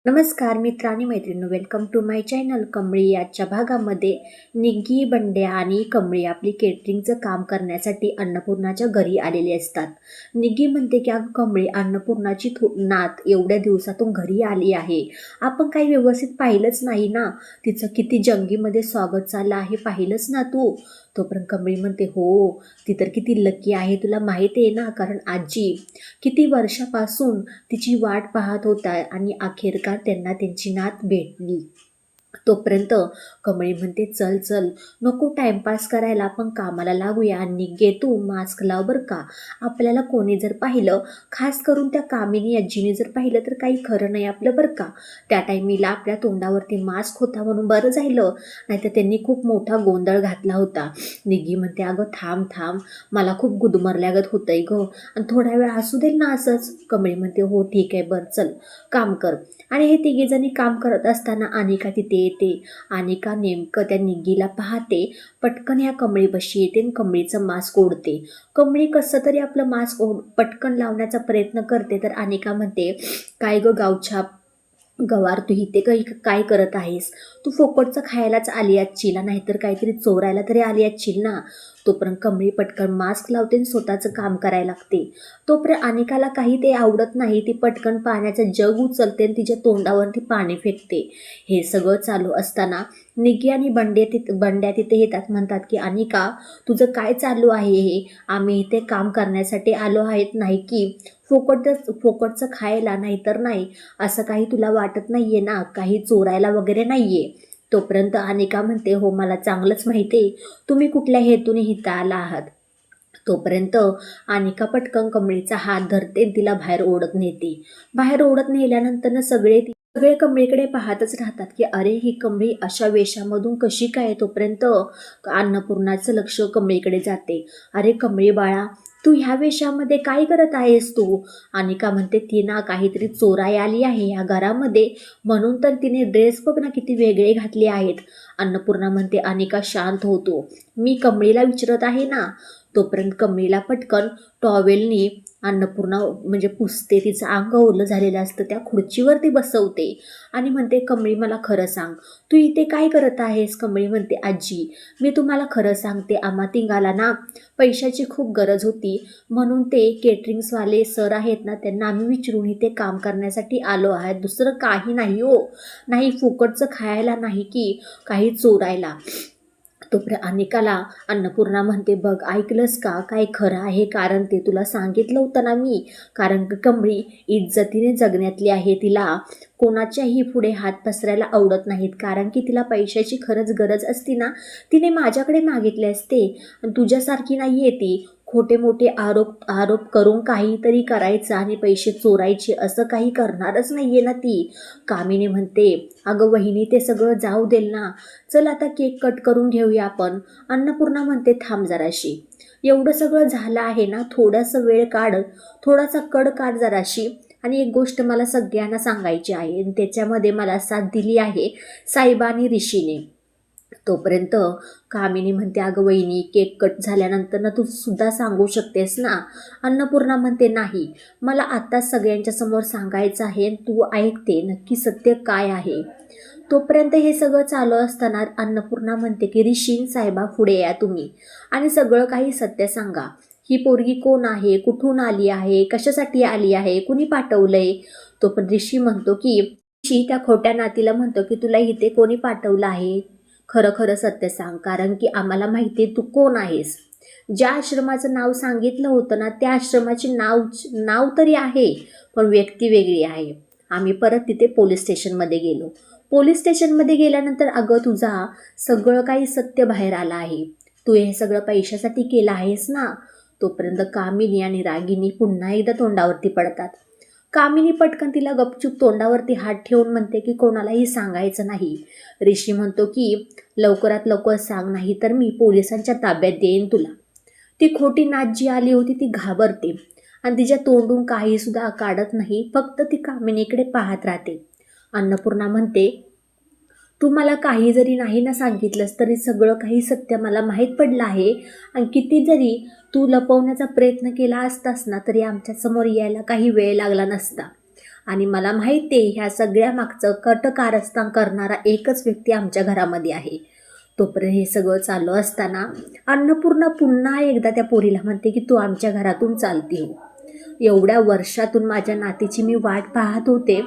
नमस्कार मित्रांनी मैत्रिणी, welcome to my channel. Kamali याच्या भागामध्ये निग्गी, बंड्या आणि कमळी आपली केटरिंगचं काम करण्यासाठी अन्नपूर्णाच्या घरी आलेले असतात. निग्गी म्हणते की अगं कमळी, अन्नपूर्णाची नात एवढ्या दिवसातून घरी आली आहे, आपण काही व्यवस्थित पाहिलंच नाही ना, तिचं किती जंगीमध्ये स्वागत चाललं आहे पाहिलंच ना तू. तोपर्यंत कमळी म्हणते हो, ती तर किती लकी आहे तुला माहिती आहे ना, कारण आजी किती वर्षापासून तिची वाट पाहत होता आणि अखेरकार त्यांना त्यांची नात भेटली. तोपर्यंत कमळी म्हणते चल चल, नको टाइमपास करायला, आपण कामाला लागूया. आणि घे तू मास्क लाव बरं का, आपल्याला कोणी जर पाहिलं, खास करून त्या कामिनी आजीने जर पाहिलं तर काही खरं नाही आपलं बरं का. त्या टायमीला आपल्या तोंडावरती मास्क होता म्हणून बरं झालं, नाहीतर त्यांनी खूप मोठा गोंधळ घातला होता. निग्गी म्हणते अगं थांब थांब, मला खूप गुदमरल्यागत होतंय गं, आणि थोडा वेळ असू दे ना असंच. कमळी म्हणते हो ठीक आहे, बरं चल काम कर. आणि हे तिघीजणी काम करत असताना अनिका तिथे येते. अनिका नेमकं त्या निग्गीला पाहते, पटकन ह्या कमळीपाशी येते आणि कमळीचं मास्क ओढते. कमळी कसं तरी आपलं मास्क पटकन लावण्याचा प्रयत्न करते, तर अनिका म्हणते काय गं गावछाप, गवार तू इथे काय करत आहेस, तू फोकटचं खायलाच आली आजचीला, नाहीतर काहीतरी चोरायला तरी आली आजचील ना. तोपर्यंत कमळी पटकन मास्क लावते आणि स्वतःचं काम करायला लागते. तोपर्यंत अनिकाला काही ते आवडत नाही, ती पटकन पाण्याचं जग उचलते आणि तिच्या तोंडावरती पाणी फेकते. हे सगळं चालू असताना निग्गी आणि बंड्या तिथे येतात. म्हणतात की अनिका, तुझं काय चालू आहे हे, आम्ही इथे काम करण्यासाठी आलो आहेत नाही की फोकटचं खायला, नाहीतर नाही असं काही तुला वाटत नाहीये ना, काही चोरायला वगैरे नाहीये. तोपर्यंत अनिका म्हणते हो, मला चांगलंच माहिती आहे तुम्ही कुठल्या हेतूने इथं आला आहात. तोपर्यंत अनिका पटकन कमळीचा हात धरते, तिला बाहेर ओढत नेते. बाहेर ओढत नेल्यानंतर सगळे कमळीकडे पाहतच राहतात की अरे ही कमळी अशा वेशामधून कशी काय. तोपर्यंत अन्नपूर्णाचं लक्ष कमळीकडे जाते. अरे कमळी बाळा, तू ह्या वेशामध्ये काय करत आहेस तू. अनिका म्हणते ती ना काहीतरी चोराई आली आहे ह्या घरामध्ये, म्हणून तर तिने ड्रेस बघ ना किती वेगळे घातले आहेत. अन्नपूर्णा म्हणते अनिका शांत होतो, मी कमळीला विचारत आहे ना. तोपर्यंत कमळीला पटकन टॉवेलनी अन्नपूर्णा म्हणजे पुसते, तिचं अंग ओलं झालेलं असतं, त्या खुर्चीवरती बसवते आणि म्हणते कमळी मला खरं सांग, तू इथे काय करत आहेस. कमळी म्हणते आजी, मी तुम्हाला खरं सांगते, आम्हा तिघाला ना पैशाची खूप गरज होती, म्हणून ते केटरिंग्सवाले सर आहेत ना, त्यांना आम्ही विचारून इथे काम करण्यासाठी आलो आहात, दुसरं काही नाही हो, नाही फुकटचं खायला नाही की काही चोरायला. तोपर्यंत अनिकाला अन्नपूर्णा म्हणते बघ ऐकलंस का, काय खरं आहे, कारण ते तुला सांगितलं होतं ना मी, कारण कमळी इज्जतीने जगण्यातली आहे, तिला कोणाच्याही पुढे हात पसरायला आवडत नाहीत, कारण की तिला पैशाची खरंच गरज असती ना, तिने माझ्याकडे मागितले असते. तुझ्यासारखी नाही आहे ती, खोटे मोठे आरोप आरोप करून काहीतरी करायचं आणि पैसे चोरायचे असं काही करणारच नाहीये ना ती. कामिनी म्हणते अगं वहिनी, ते सगळं जाऊ देल ना, चल आता केक कट करून घेऊया आपण. अन्नपूर्णा म्हणते थांब जराशी, एवढं सगळं झालं आहे ना, थोडासा वेळ काढ, थोडासा कड काढ जराशी. आणि एक गोष्ट मला सगळ्यांना सांगायची आहे, आणि त्याच्यामध्ये मला साथ दिली आहे साईबा आणि ऋषीने. तोपर्यंत कामिनी म्हणते अगं वहिनी, केक कट झाल्यानंतर ना तू सुद्धा सांगू शकतेस ना. अन्नपूर्णा म्हणते नाही, मला आत्ताच सगळ्यांच्या समोर सांगायचं आहे, तू ऐकते नक्की सत्य काय आहे. तोपर्यंत हे सगळं चालू असताना अन्नपूर्णा म्हणते की ऋषी साहेबा पुढे या तुम्ही, आणि सगळं काही सत्य सांगा. ही पोरगी कोण आहे, कुठून आली आहे, कशासाठी आली आहे, कुणी पाठवलंय. तो पण ऋषी म्हणतो की ऋषी त्या खोट्या नातीला म्हणतो की तुला इथे कोणी पाठवलं आहे, खरं खरं सत्य सांग, कारण की आम्हाला माहिती आहे तू कोण आहेस. ज्या आश्रमाचं नाव सांगितलं होतं ना, त्या आश्रमाचे नाव तरी आहे, पण व्यक्ती वेगळी आहे. आम्ही परत तिथे पोलीस स्टेशनमध्ये गेलो. पोलीस स्टेशनमध्ये गेल्यानंतर अगं तुझा सगळं काही सत्य बाहेर आलं आहे, तू हे सगळं पैशासाठी केलं आहेस ना. तोपर्यंत कामिनी आणि रागिनी पुन्हा एकदा तोंडावरती पडतात. कामिनी पटकन तिला गपचूप तोंडावरती हात ठेवून म्हणते की कोणालाही सांगायचं नाही. ऋषी म्हणतो की लवकरात लवकर सांग, नाही तर मी पोलिसांच्या ताब्यात देईन तुला. ती खोटी नात जी आली होती ती घाबरते आणि तिच्या तोंडून काही सुद्धा काढत नाही, फक्त ती कामिनीकडे पाहत राहते. अन्नपूर्णा म्हणते तू मला काही जरी नाही ना सांगितलंस तरी सगळं काही सत्य मला माहीत पडलं आहे, आणि किती जरी तू लपवण्याचा प्रयत्न केला असतास ना तरी आमच्यासमोर यायला काही वेळ लागला नसता. आणि मला माहिती आहे ह्या सगळ्या मागचं कटकारस्थान करणारा एकच व्यक्ती आमच्या घरामध्ये आहे. तोपर्यंत हे सगळं चालू असताना अन्नपूर्णा पुन्हा एकदा त्या पोरीला म्हणते की तू आमच्या घरातून चालती हो. एवढ्या वर्षातून माझ्या नातीची मी वाट पाहत होते.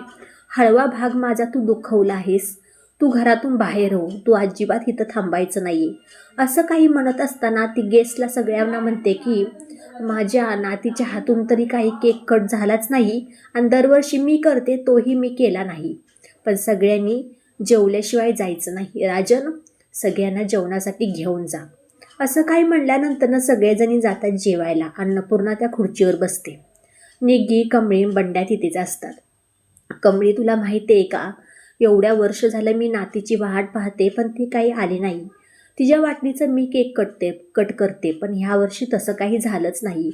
हळवा भाग माझा तू दुखवला आहेस. तू घरातून बाहेर हो. तू अजिबात इथं थांबायचं नाही. असं काही म्हणत असताना ती गेस्टला सगळ्यांना म्हणते की माझ्या नातीच्या हातून तरी काही केक कट झालाच नाही आणि दरवर्षी मी करते तोही मी केला नाही. पण सगळ्यांनी जेवल्याशिवाय जायचं नाही. राजन, सगळ्यांना जेवणासाठी घेऊन जा. असं काही म्हणल्यानंतर सगळेजणी जातात जेवायला. अन्नपूर्णा त्या खुर्चीवर बसते. निग्गी, कमळी, बंड्या तिथेच असतात. कमळी, तुला माहिती आहे का, एवढ्या वर्ष झालं मी नातीची वाट पाहते पण ती काही आली नाही. तिच्या वाटणीचं मी केक कट करते पण ह्या वर्षी तसं काही झालंच नाही.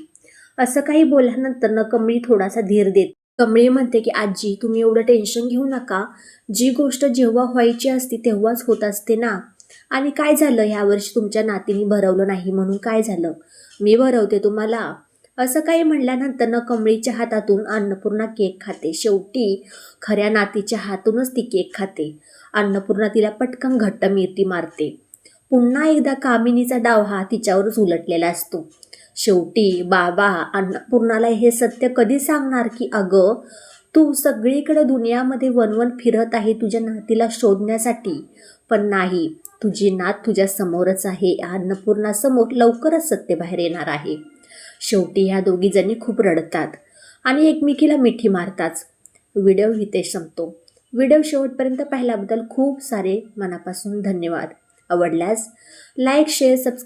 असं काही बोलल्यानंतर कमळी थोडासा धीर देते. कमळी म्हणते की आजी, तुम्ही एवढं टेन्शन घेऊ नका. जी गोष्ट जेव्हा व्हायची असती तेव्हाच होत असते ना. आणि काय झालं, ह्या वर्षी तुमच्या नातीने भरवलं नाही म्हणून काय झालं, मी भरवते तुम्हाला. असं काही म्हणल्यानंतर कमळीच्या हातातून अन्नपूर्णा केक खाते. शेवटी खऱ्या नातीच्या हातूनच ती केक खाते. अन्नपूर्णा तिला पटकन घट्ट मिठी मारते. पुन्हा एकदा कामिनीचा डाव हा तिच्यावरच उलटलेला असतो. शेवटी बाबा अन्नपूर्णाला हे सत्य कधी सांगणार की अगं, तू सगळीकडे दुनियामध्ये वनवन फिरत आहे तुझ्या नातीला शोधण्यासाठी, पण नाही, तुझी नात तुझ्या समोरच आहे. अन्नपूर्णासमोर लवकरच सत्य बाहेर येणार आहे. शेवटी ह्या दोघी जणी खूप रडतात आणि एकमेकीला मिठी मारतात. व्हिडिओ इथे संपतो. व्हिडिओ शेवटपर्यंत पाहिल्याबद्दल खूप सारे मनापासून धन्यवाद. आवडल्यास लाईक, शेअर, सबस्क्राईब